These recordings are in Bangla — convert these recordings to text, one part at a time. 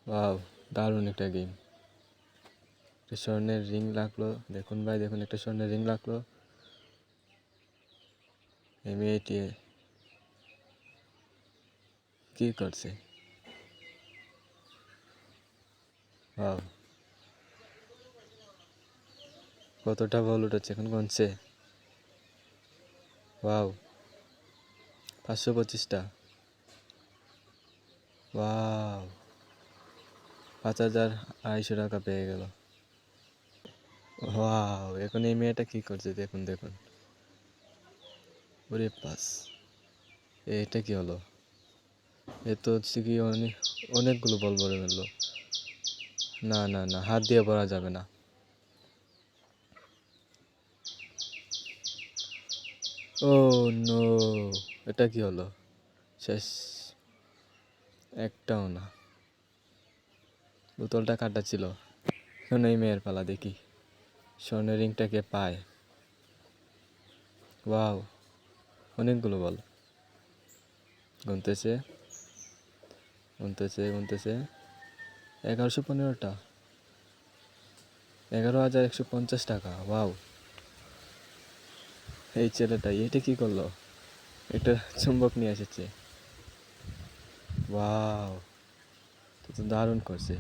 ওয়াও, দারুণ একটা গেম। একটা স্বর্ণের রিং লাগলো, দেখুন ভাই, দেখুন একটা স্বর্ণের রিং লাগলো। এই মেয়েটি কি করছে? ওয়াও, কতটা বল উঠেছে এখন গুনছে। ওয়াও, 525টা। ওয়াও, 5200 টাকা পেয়ে গেল। ওয়াও, এখন এই মেয়েটা কি করছে দেখুন, দেখুন। ওরে পাস, এটা কি হলো? এ তো হচ্ছে কি অনেকগুলো বল ভরে ফেললো। না না না, হাত দিয়ে ভরা যাবে না। ও নো, এটা কি হলো? শেষ। একটাও না, বোতলটা কাটা ছিল। এখন এই মেয়ের পালা, দেখি স্বর্ণের রিংটাকে পায়। ওয়াও, অনেকগুলো বল। গুনতেছে, গুনতেছে, গুনতেছে। 1115টা, 11,150 টাকা। ওয়াও, এই ছেলেটা এটা কি করলো? এটা চুম্বক নিয়ে এসেছে। ওয়াও, তো দারুণ করছে,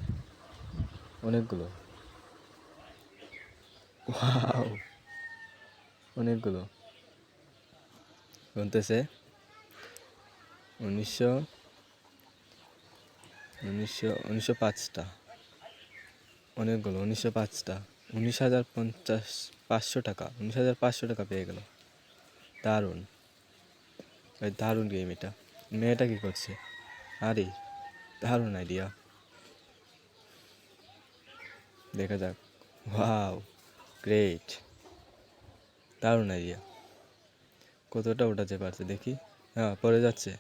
অনেকগুলো। ওয়াও, অনেকগুলো। গুনতেছে। 1905টা, অনেকগুলো। 1905টা, 19,500 টাকা, 19,500 টাকা পেয়ে গেল। দারুণ ভাই, দারুণ গেম এটা। মেয়েটা কি করছে? আরে দারুণ আইডিয়া, দেখা যাক। ওয়াও, গ্রেট, দারুণ আইডিয়া। কতটা উঠাতে পারছে দেখি। হ্যাঁ, পড়ে যাচ্ছে,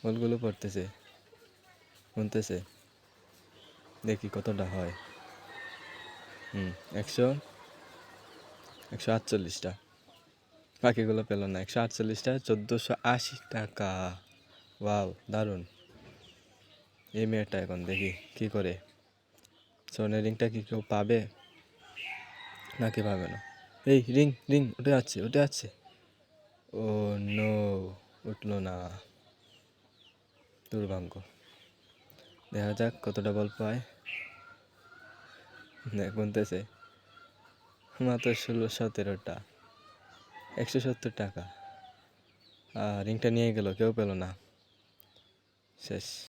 বলগুলো পড়তেছে, গুনতেছে, দেখি কতটা হয়। 100, 148টা। বাকিগুলো পেল না। 148টা, 1480 টাকা। ওয়াও, দারুণ। এই মেয়েটা এখন দেখি কি করে। স্বর্ণের রিংটা কি কেউ পাবে নাকি পাবে না? এই রিং, রিং উঠে যাচ্ছে, উঠে যাচ্ছে। ও নো, উঠলো না, দুর্ভাগ্য। দেখা যাক কতটা বল পায়। গুনতেছে, মাত্র 16-17টা, 170 টাকা। রিংটা নিয়ে গেল, কেউ পেল না। শেষ।